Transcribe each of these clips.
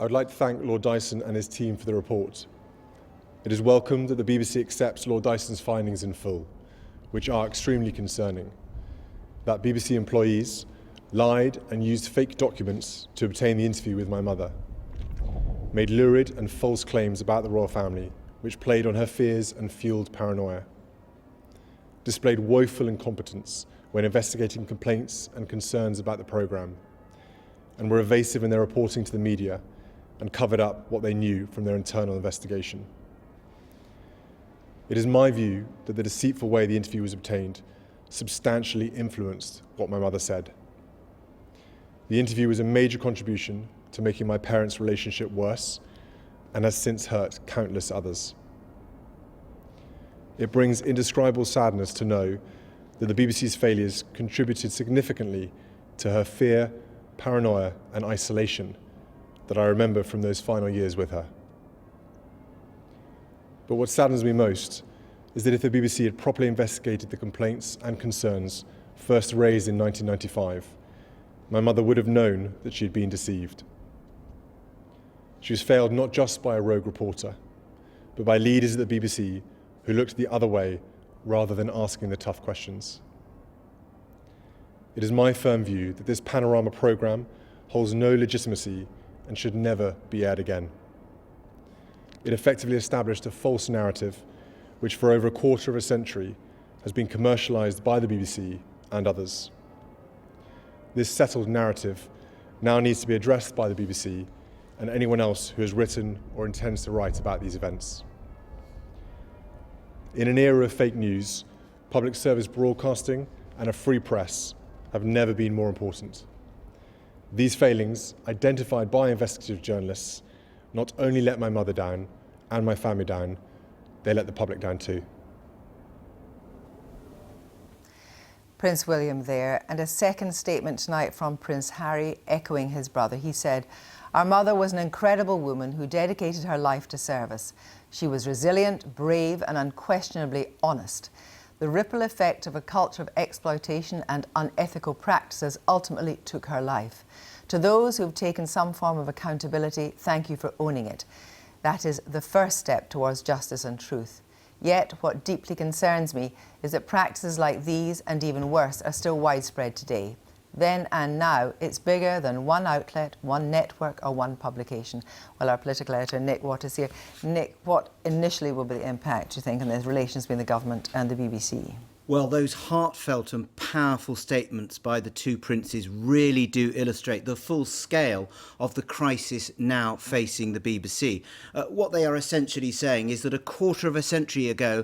I would like to thank Lord Dyson and his team for the report. It is welcome that the BBC accepts Lord Dyson's findings in full, which are extremely concerning. That BBC employees lied and used fake documents to obtain the interview with my mother, made lurid and false claims about the royal family, which played on her fears and fueled paranoia, displayed woeful incompetence when investigating complaints and concerns about the programme, and were evasive in their reporting to the media and covered up what they knew from their internal investigation. It is my view that the deceitful way the interview was obtained substantially influenced what my mother said. The interview was a major contribution to making my parents' relationship worse and has since hurt countless others. It brings indescribable sadness to know that the BBC's failures contributed significantly to her fear, paranoia and isolation that I remember from those final years with her. But what saddens me most is that if the BBC had properly investigated the complaints and concerns first raised in 1995, my mother would have known that she had been deceived. She was failed not just by a rogue reporter, but by leaders at the BBC who looked the other way rather than asking the tough questions. It is my firm view that this Panorama programme holds no legitimacy and should never be aired again. It effectively established a false narrative which for over a quarter of a century has been commercialised by the BBC and others. This settled narrative now needs to be addressed by the BBC and anyone else who has written or intends to write about these events. In an era of fake news, public service broadcasting and a free press have never been more important. These failings, identified by investigative journalists, not only let my mother down and my family down, they let the public down too. Prince William there, and a second statement tonight from Prince Harry echoing his brother. He said, "Our mother was an incredible woman who dedicated her life to service. She was resilient, brave and unquestionably honest. The ripple effect of a culture of exploitation and unethical practices ultimately took her life. To those who have taken some form of accountability, thank you for owning it. That is the first step towards justice and truth. Yet, what deeply concerns me is that practices like these, and even worse, are still widespread today. Then and now, it's bigger than one outlet, one network or one publication." Well, our political editor, Nick Watt, is here. Nick, what initially will be the impact, do you think, on the relations between the government and the BBC? Well, those heartfelt and powerful statements by the two princes really do illustrate the full scale of the crisis now facing the BBC. What they are essentially saying is that a quarter of a century ago,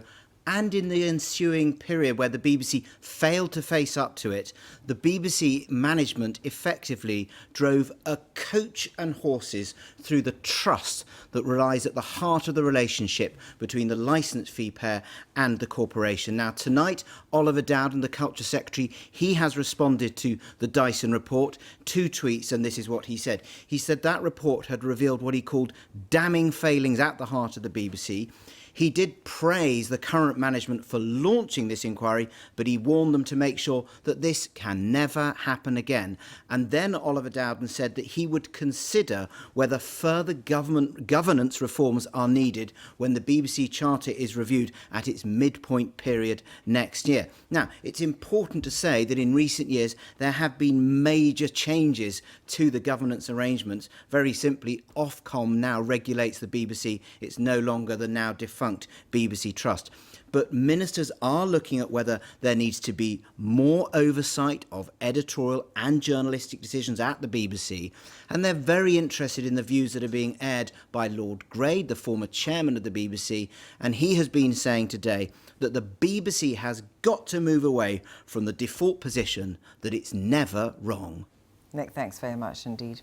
and in the ensuing period where the BBC failed to face up to it, the BBC management effectively drove a coach and horses through the trust that relies at the heart of the relationship between the licence fee payer and the corporation. Now, tonight, Oliver Dowden, the Culture Secretary, he has responded to the Dyson report, 2 tweets, and this is what he said. He said that report had revealed what he called damning failings at the heart of the BBC. He did praise the current management for launching this inquiry, but he warned them to make sure that this can never happen again. And then Oliver Dowden said that he would consider whether further governance reforms are needed when the BBC Charter is reviewed at its midpoint period next year. Now, it's important to say that in recent years there have been major changes to the governance arrangements. Very simply, Ofcom now regulates the BBC. It's no longer the now defunct BBC Trust. But ministers are looking at whether there needs to be more oversight of editorial and journalistic decisions at the BBC, and they're very interested in the views that are being aired by Lord Grade, the former chairman of the BBC, and he has been saying today that the BBC has got to move away from the default position that it's never wrong. Nick, thanks very much indeed.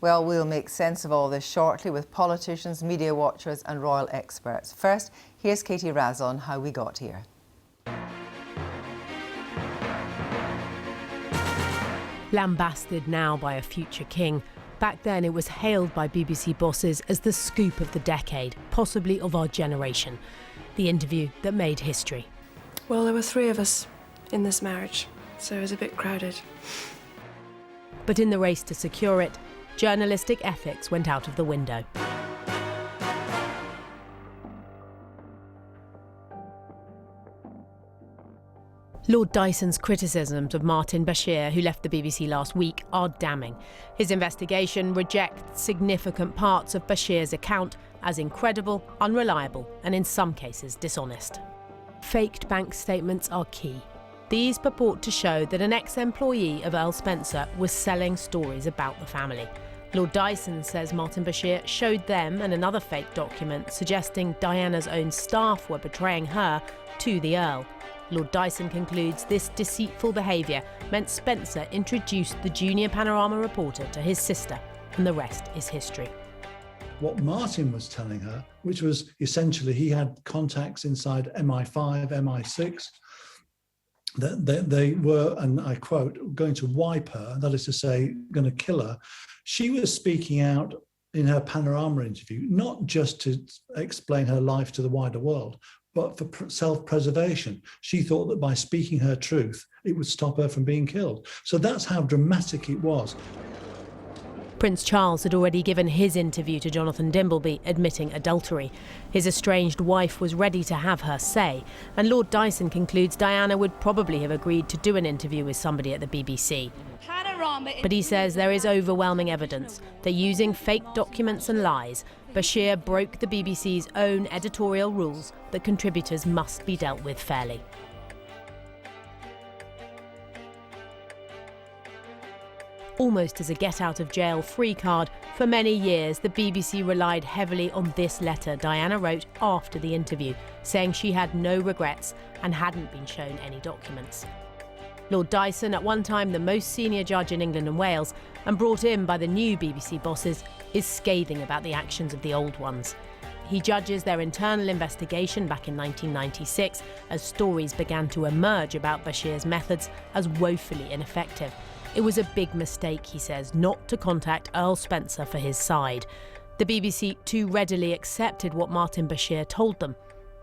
Well, we'll make sense of all this shortly with politicians, media watchers and royal experts. First, here's Katie Razzall on how we got here. Lambasted now by a future king. Back then it was hailed by BBC bosses as the scoop of the decade, possibly of our generation. The interview that made history. Well, there were 3 of us in this marriage, so it was a bit crowded. But in the race to secure it, journalistic ethics went out of the window. Lord Dyson's criticisms of Martin Bashir, who left the BBC last week, are damning. His investigation rejects significant parts of Bashir's account as incredible, unreliable, and in some cases dishonest. Faked bank statements are key. These purport to show that an ex-employee of Earl Spencer was selling stories about the family. Lord Dyson says Martin Bashir showed them and another fake document suggesting Diana's own staff were betraying her to the Earl. Lord Dyson concludes this deceitful behaviour meant Spencer introduced the junior Panorama reporter to his sister, and the rest is history. What Martin was telling her, which was essentially he had contacts inside MI5, MI6, that they were, and I quote, going to wipe her, that is to say, going to kill her. She was speaking out in her Panorama interview, not just to explain her life to the wider world, but for self-preservation. She thought that by speaking her truth, it would stop her from being killed. So that's how dramatic it was. Prince Charles had already given his interview to Jonathan Dimbleby, admitting adultery. His estranged wife was ready to have her say, and Lord Dyson concludes Diana would probably have agreed to do an interview with somebody at the BBC. But he says there is overwhelming evidence that using fake documents and lies, Bashir broke the BBC's own editorial rules that contributors must be dealt with fairly. Almost as a get-out-of-jail-free card, for many years the BBC relied heavily on this letter Diana wrote after the interview, saying she had no regrets and hadn't been shown any documents. Lord Dyson, at one time the most senior judge in England and Wales, and brought in by the new BBC bosses, is scathing about the actions of the old ones. He judges their internal investigation back in 1996, as stories began to emerge about Bashir's methods, as woefully ineffective. It was a big mistake, he says, not to contact Earl Spencer for his side. The BBC too readily accepted what Martin Bashir told them.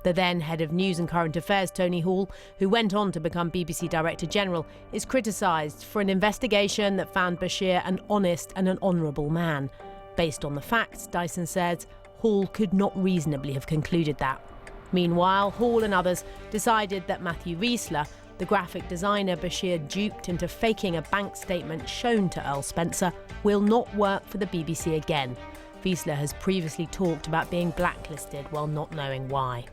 The then head of news and current affairs, Tony Hall, who went on to become BBC Director General, is criticised for an investigation that found Bashir an honest and an honourable man. Based on the facts, Dyson says, Hall could not reasonably have concluded that. Meanwhile, Hall and others decided that Matthew Riesler, the graphic designer Bashir duped into faking a bank statement shown to Earl Spencer, will not work for the BBC again. Riesler has previously talked about being blacklisted while not knowing why.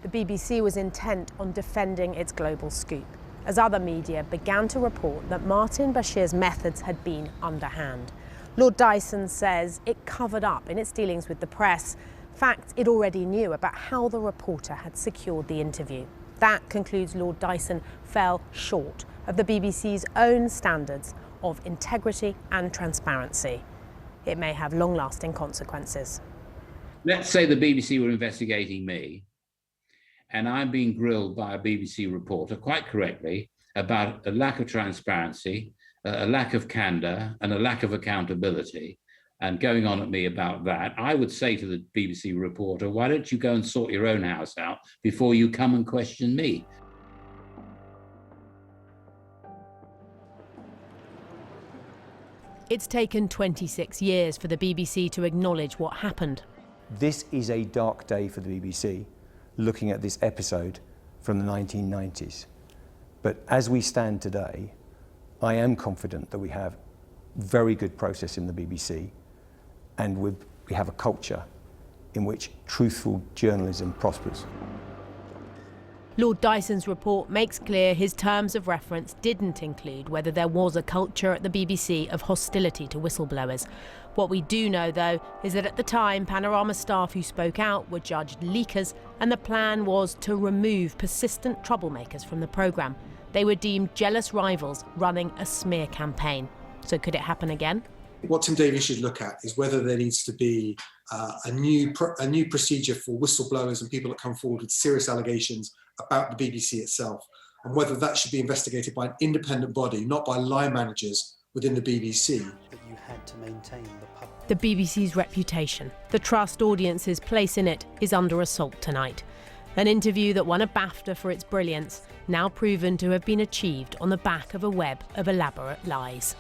The BBC was intent on defending its global scoop, as other media began to report that Martin Bashir's methods had been underhand. Lord Dyson says it covered up in its dealings with the press facts it already knew about how the reporter had secured the interview. That, concludes Lord Dyson, fell short of the BBC's own standards of integrity and transparency. It may have long-lasting consequences. Let's say the BBC were investigating me, and I'm being grilled by a BBC reporter, quite correctly, about a lack of transparency, a lack of candour, and a lack of accountability, and going on at me about that. I would say to the BBC reporter, why don't you go and sort your own house out before you come and question me? It's taken 26 years for the BBC to acknowledge what happened. This is a dark day for the BBC, looking at this episode from the 1990s. But as we stand today, I am confident that we have very good process in the BBC, and we have a culture in which truthful journalism prospers. Lord Dyson's report makes clear his terms of reference didn't include whether there was a culture at the BBC of hostility to whistleblowers. What we do know, though, is that at the time, Panorama staff who spoke out were judged leakers, and the plan was to remove persistent troublemakers from the programme. They were deemed jealous rivals running a smear campaign. So could it happen again? What Tim Davies should look at is whether there needs to be a new procedure for whistleblowers and people that come forward with serious allegations about the BBC itself, and whether that should be investigated by an independent body, not by line managers within the BBC. That you had to maintain the BBC's reputation, the trust audiences place in it, is under assault tonight. An interview that won a BAFTA for its brilliance, now proven to have been achieved on the back of a web of elaborate lies.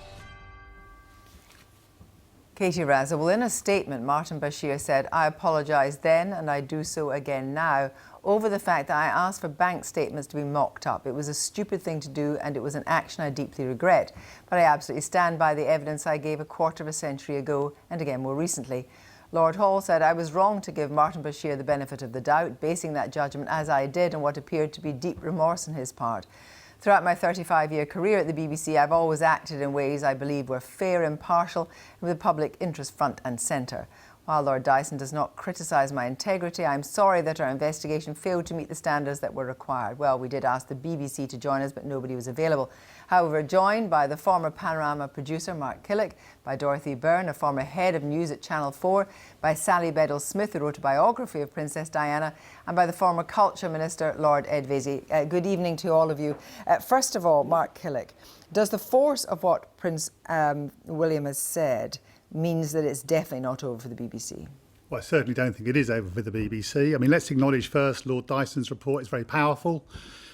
Katie Razzall. Well, in a statement, Martin Bashir said, "I apologise then and I do so again now over the fact that I asked for bank statements to be mocked up. It was a stupid thing to do and it was an action I deeply regret. But I absolutely stand by the evidence I gave a quarter of a century ago and again more recently." Lord Hall said, "I was wrong to give Martin Bashir the benefit of the doubt, basing that judgment as I did on what appeared to be deep remorse on his part. Throughout my 35-year career at the BBC, I've always acted in ways I believe were fair, impartial, and with the public interest front and centre. While Lord Dyson does not criticise my integrity, I'm sorry that our investigation failed to meet the standards that were required." Well, we did ask the BBC to join us, but nobody was available. However, joined by the former Panorama producer, Mark Killick, by Dorothy Byrne, a former head of news at Channel 4, by Sally Bedell Smith, who wrote a biography of Princess Diana, and by the former Culture Minister, Lord Ed Vaizey. Good evening to all of you. First of all, Mark Killick, does the force of what Prince William has said means that it's definitely not over for the BBC? Well, I certainly don't think it is over for the BBC. I mean, let's acknowledge first Lord Dyson's report is very powerful.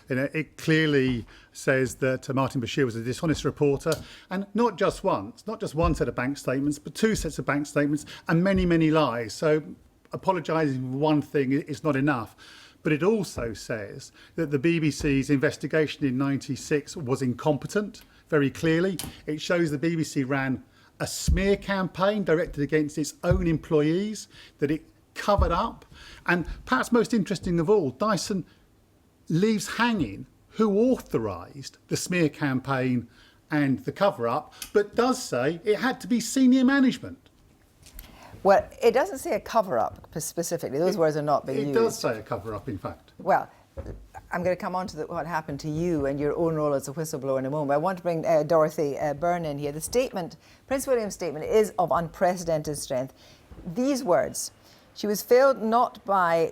You know, it clearly says that Martin Bashir was a dishonest reporter, and not just once, not just one set of bank statements, but two sets of bank statements and many, many lies. So apologising for one thing is not enough. But it also says that the BBC's investigation in '96 was incompetent, very clearly. It shows the BBC ran a smear campaign directed against its own employees, that it covered up. And perhaps most interesting of all, Dyson leaves hanging who authorised the smear campaign and the cover-up, but does say it had to be senior management. Well, it doesn't say a cover-up specifically. Those words are not being used. It does say a cover-up, in fact. Well, I'm going to come on to what happened to you and your own role as a whistleblower in a moment. I want to bring Dorothy Byrne in here. The statement, Prince William's statement, is of unprecedented strength. These words: "She was failed not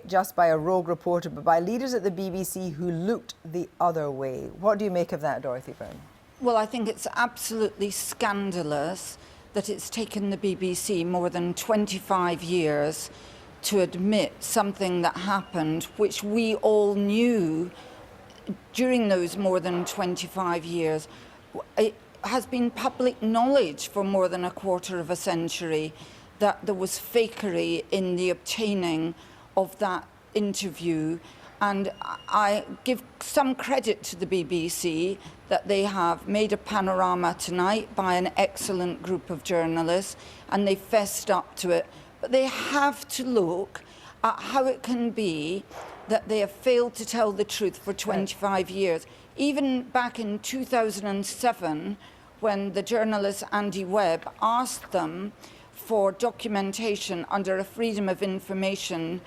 just by a rogue reporter, but by leaders at the BBC who looked the other way." What do you make of that, Dorothy Byrne? Well, I think it's absolutely scandalous that it's taken the BBC more than 25 years to admit something that happened, which we all knew during those more than 25 years. It has been public knowledge for more than a quarter of a century that there was fakery in the obtaining of that interview. And I give some credit to the BBC that they have made a panorama tonight by an excellent group of journalists, and they fessed up to it. But they have to look at how it can be that they have failed to tell the truth for 25 years. Even back in 2007, when the journalist Andy Webb asked them for documentation under a Freedom of Information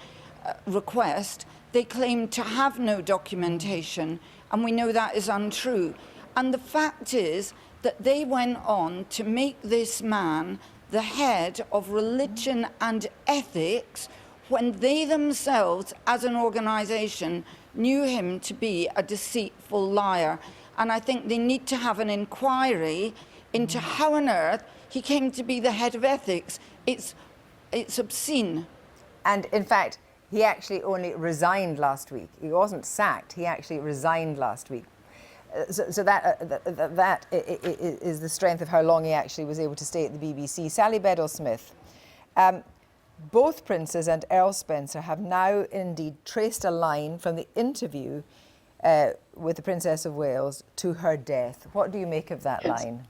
request, they claimed to have no documentation, and we know that is untrue. And the fact is that they went on to make this man the head of religion and ethics when they themselves, as an organisation, knew him to be a deceitful liar. And I think they need to have an inquiry into how on earth he came to be the head of ethics. It's obscene. And in fact, he actually only resigned last week. He wasn't sacked, he actually resigned last week. So that is the strength of how long he actually was able to stay at the BBC. Sally Bedell Smith, both princes and Earl Spencer have now indeed traced a line from the interview with the Princess of Wales to her death. What do you make of that line?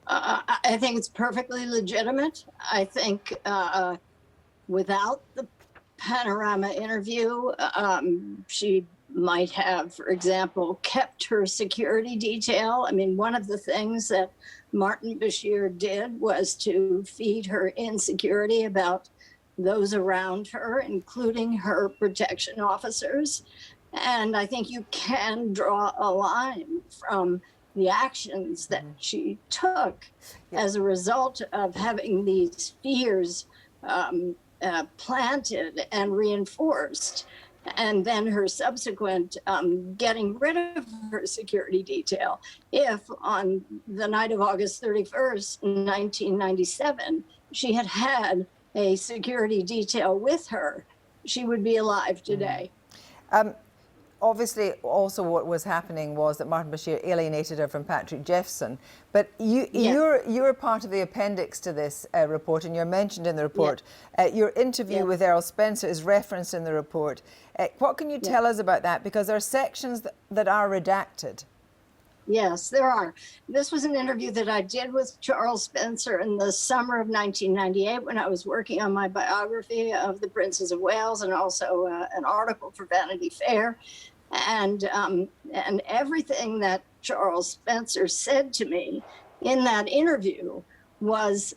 I think it's perfectly legitimate. I think without the Panorama interview, she might have, for example, kept her security detail. I mean, one of the things that Martin Bashir did was to feed her insecurity about those around her, including her protection officers. And I think you can draw a line from the actions that she took as a result of having these fears planted and reinforced, and then her subsequent getting rid of her security detail. If on the night of August 31st, 1997, she had had a security detail with her, she would be alive today. obviously, also what was happening was that Martin Bashir alienated her from Patrick Jephson. But you're part of the appendix to this report, and you're mentioned in the report. Your interview with Earl Spencer is referenced in the report. What can you tell us about that? Because there are sections that are redacted. Yes, there are. This was an interview that I did with Charles Spencer in the summer of 1998 when I was working on my biography of the Princes of Wales, and also an article for Vanity Fair. And everything that Charles Spencer said to me in that interview was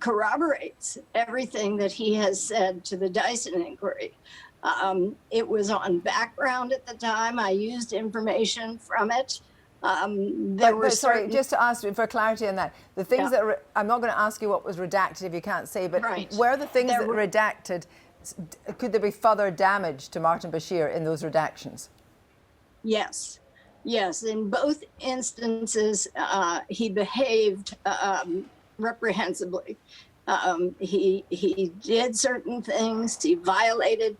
corroborates everything that he has said to the Dyson inquiry. It was on background at the time. I used information from it. Sorry, just to ask for clarity on that, the things that I'm not going to ask you what was redacted if you can't say, but were the things that were redacted, could there be further damage to Martin Bashir in those redactions? Yes. In both instances, he behaved reprehensibly. He did certain things. He violated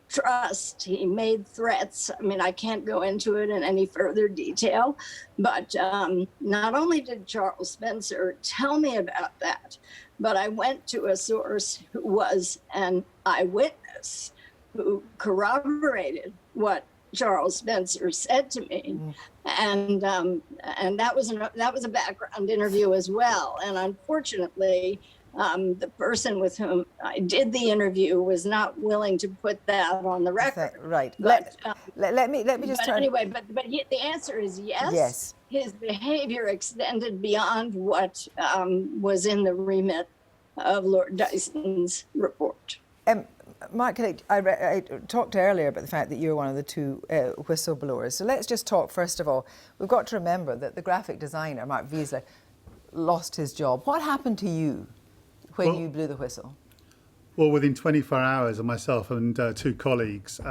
trust. He made threats. I mean, I can't go into it in any further detail, but not only did Charles Spencer tell me about that, but I went to a source who was an eyewitness who corroborated what Charles Spencer said to me, and that was a background interview as well. And unfortunately, the person with whom I did the interview was not willing to put that on the record. Right. But, let me just turn. Anyway, but the answer is yes. Yes. His behavior extended beyond what was in the remit of Lord Dyson's report. Mark Killick, I talked earlier about the fact that you're one of the two whistleblowers. So let's just talk, first of all, we've got to remember that the graphic designer, Mark Vaizey, lost his job. What happened to you when you blew the whistle? Well, within 24 hours of myself and two colleagues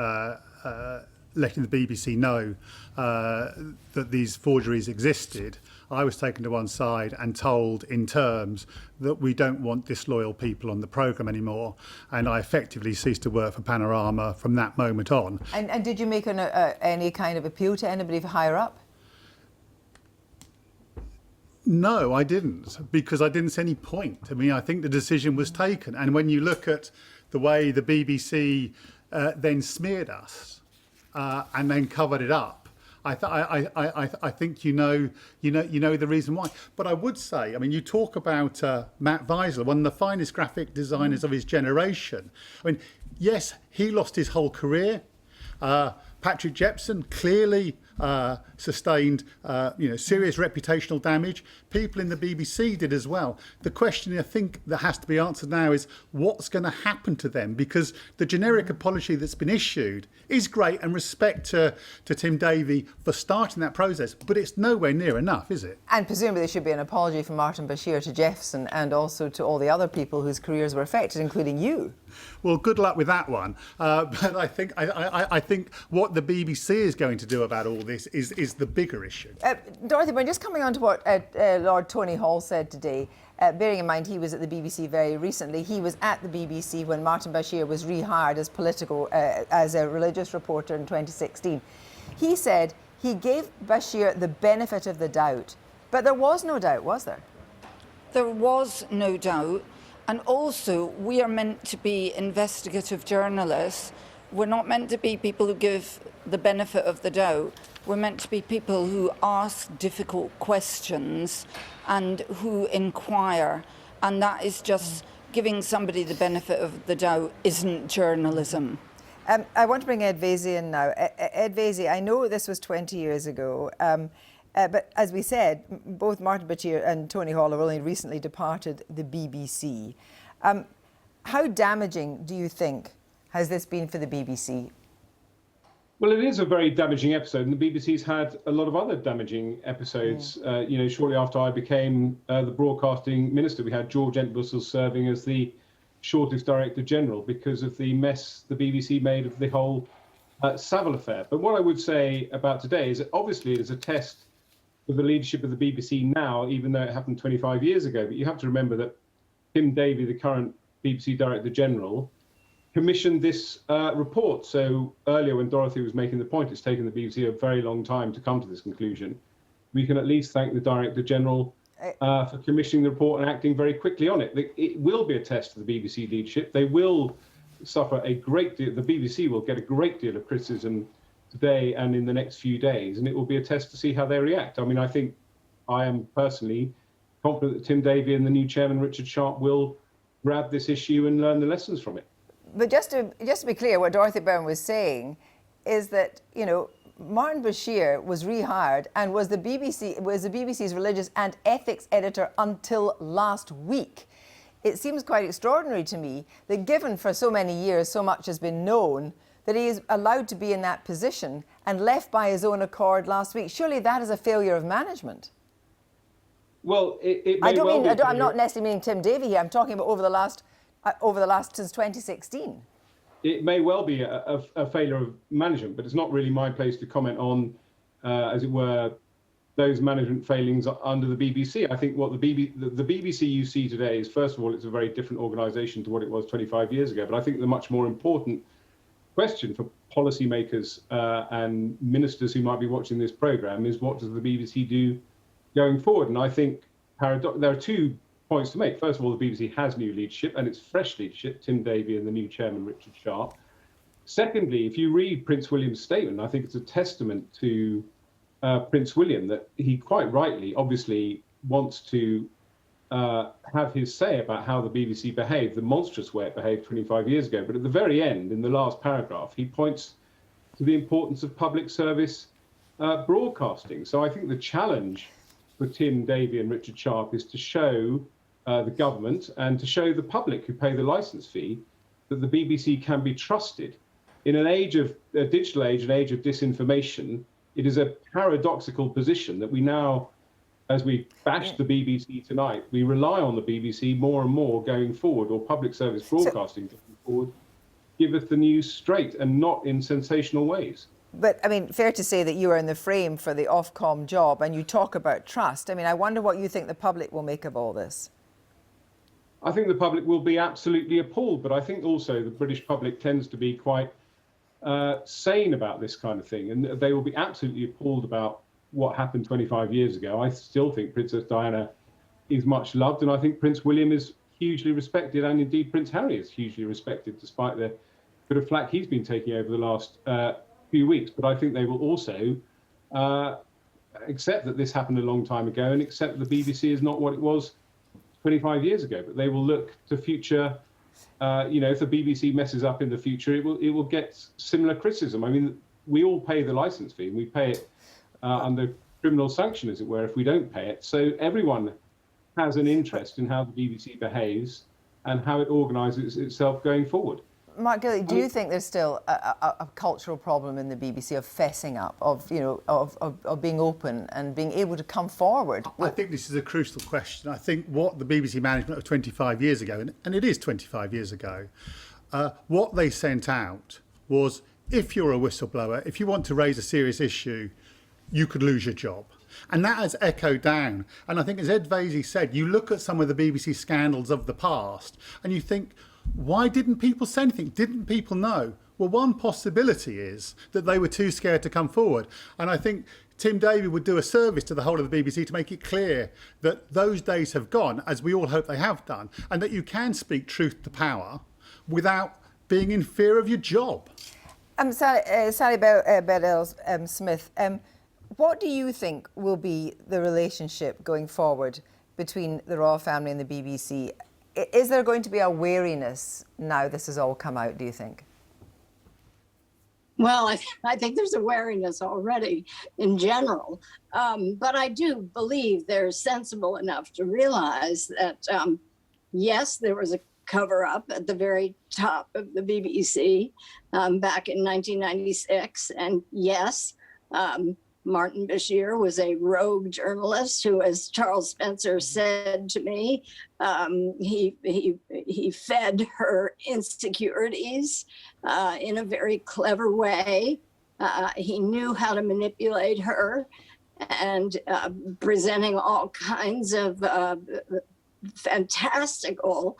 letting the BBC know that these forgeries existed, I was taken to one side and told in terms that we don't want disloyal people on the programme anymore, and I effectively ceased to work for Panorama from that moment on. And did you make any kind of appeal to anybody higher up? No, I didn't, because I didn't see any point. I mean, I think the decision was taken. And when you look at the way the BBC then smeared us and then covered it up, I think you know the reason why. But I would say, I mean, you talk about Matt Vaizey, one of the finest graphic designers of his generation. I mean, yes, he lost his whole career. Patrick Jephson clearly sustained serious reputational damage. People in the BBC did as well. The question I think that has to be answered now is what's going to happen to them, because the generic apology that's been issued is great, and respect to Tim Davie for starting that process, but it's nowhere near enough, is it? And presumably there should be an apology from Martin Bashir to Jephson and also to all the other people whose careers were affected, including you. Well, good luck with that one. But I think what the BBC is going to do about all this is the bigger issue. Dorothy Byrne, just coming on to what Lord Tony Hall said today, bearing in mind he was at the BBC very recently. He was at the BBC when Martin Bashir was rehired as a religious reporter in 2016. He said he gave Bashir the benefit of the doubt, but there was no doubt, was there? There was no doubt. And also, we are meant to be investigative journalists. We're not meant to be people who give the benefit of the doubt. We're meant to be people who ask difficult questions and who inquire. And that is just giving somebody the benefit of the doubt isn't journalism. I want to bring Ed Vaizey in now. Ed Vaizey, I know this was 20 years ago, but as we said, both Martin Bashir and Tony Hall have only recently departed the BBC. How damaging do you think has this been for the BBC? Well, it is a very damaging episode, and the BBC's had a lot of other damaging episodes. Shortly after I became the broadcasting minister, we had George Entwistle serving as the shortest Director General because of the mess the BBC made of the whole Savile affair. But what I would say about today is that obviously it is a test for the leadership of the BBC now, even though it happened 25 years ago. But you have to remember that Tim Davie, the current BBC Director General, commissioned this report. So earlier when Dorothy was making the point, it's taken the BBC a very long time to come to this conclusion. We can at least thank the Director General for commissioning the report and acting very quickly on it. It will be a test of the BBC leadership. They will suffer a great deal, the BBC will get a great deal of criticism today and in the next few days, and it will be a test to see how they react. I mean, I am personally confident that Tim Davie and the new chairman, Richard Sharp, will grab this issue and learn the lessons from it. But just to be clear, what Dorothy Byrne was saying is that, Martin Bashir was rehired and was the BBC's religious and ethics editor until last week. It seems quite extraordinary to me that given for so many years so much has been known, that he is allowed to be in that position and left by his own accord last week. Surely that is a failure of management. Well, it may I'm not necessarily meaning Tim Davie here. I'm talking about over the last since 2016. It may well be a failure of management, but it's not really my place to comment on, as it were, those management failings under the BBC. I think what the BBC you see today is, first of all, it's a very different organisation to what it was 25 years ago. But I think the much more important question for policymakers and ministers who might be watching this programme is, what does the BBC do going forward? And I think there are 2 points to make. First of all, the BBC has new leadership, and it's fresh leadership, Tim Davie and the new chairman, Richard Sharp. Secondly, if you read Prince William's statement, I think it's a testament to Prince William that he quite rightly, obviously, wants to have his say about how the BBC behaved, the monstrous way it behaved 25 years ago. But at the very end, in the last paragraph, he points to the importance of public service broadcasting. So I think the challenge for Tim Davie and Richard Sharp is to show the government and to show the public who pay the licence fee that the BBC can be trusted. In an age of a digital age, an age of disinformation, it is a paradoxical position that we now, as we bash the BBC tonight, we rely on the BBC more and more going forward, or public service broadcasting going forward, give us the news straight and not in sensational ways. But, I mean, fair to say that you are in the frame for the Ofcom job and you talk about trust. I mean, I wonder what you think the public will make of all this. I think the public will be absolutely appalled, but I think also the British public tends to be quite sane about this kind of thing, and they will be absolutely appalled about what happened 25 years ago. I still think Princess Diana is much loved, and I think Prince William is hugely respected, and indeed Prince Harry is hugely respected, despite the bit of flack he's been taking over the last few weeks. But I think they will also accept that this happened a long time ago, and accept that the BBC is not what it was 25 years ago. But they will look to future, if the BBC messes up in the future, it will get similar criticism. I mean, we all pay the licence fee, and we pay it under criminal sanction, as it were, if we don't pay it. So everyone has an interest in how the BBC behaves and how it organises itself going forward. Mark Killick, do you think there's still a cultural problem in the BBC of fessing up, of being open and being able to come forward? I think this is a crucial question. I think what the BBC management of 25 years ago, and it is 25 years ago, what they sent out was, if you're a whistleblower, if you want to raise a serious issue, you could lose your job. And that has echoed down. And I think, as Ed Vaizey said, you look at some of the BBC scandals of the past and you think, why didn't people say anything? Didn't people know? Well, one possibility is that they were too scared to come forward. And I think Tim Davie would do a service to the whole of the BBC to make it clear that those days have gone, as we all hope they have done, and that you can speak truth to power without being in fear of your job. Sally Bedell Smith, what do you think will be the relationship going forward between the royal family and the BBC? Is there going to be a wariness now this has all come out, do you think? Well, I think there's a wariness already in general, but I do believe they're sensible enough to realize that, yes, there was a cover-up at the very top of the BBC back in 1996, and yes, Martin Bashir was a rogue journalist who, as Charles Spencer said to me, he fed her insecurities in a very clever way. He knew how to manipulate her, and presenting all kinds of fantastical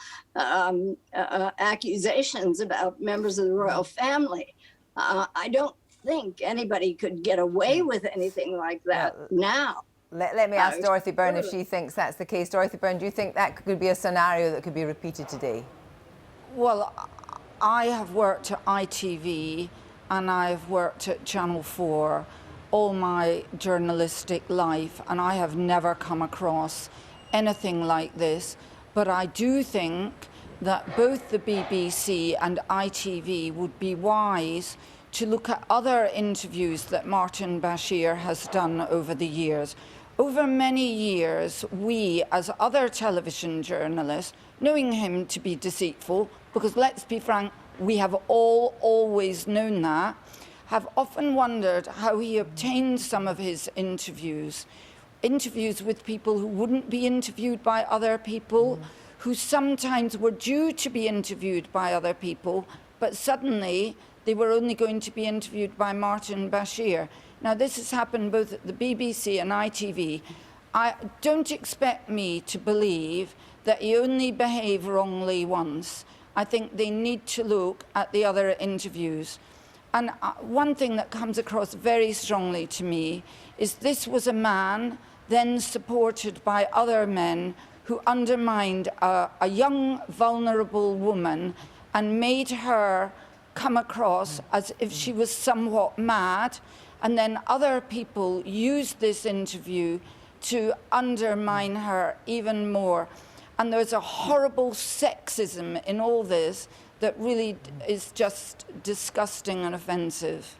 accusations about members of the royal family. I don't think anybody could get away with anything like that now. Let me ask Dorothy Byrne if she thinks that's the case. Dorothy Byrne, do you think that could be a scenario that could be repeated today? Well, I have worked at ITV and I've worked at Channel 4 all my journalistic life, and I have never come across anything like this. But I do think that both the BBC and ITV would be wise to look at other interviews that Martin Bashir has done over the years. Over many years, we, as other television journalists, knowing him to be deceitful, because let's be frank, we have all always known that, have often wondered how he obtained some of his interviews with people who wouldn't be interviewed by other people, who sometimes were due to be interviewed by other people, but suddenly they were only going to be interviewed by Martin Bashir. Now, this has happened both at the BBC and ITV. Don't expect me to believe that he only behaved wrongly once. I think they need to look at the other interviews. And one thing that comes across very strongly to me is this was a man then supported by other men who undermined a young, vulnerable woman and made her come across as if she was somewhat mad. And then other people used this interview to undermine her even more. And there's a horrible sexism in all this that really is just disgusting and offensive.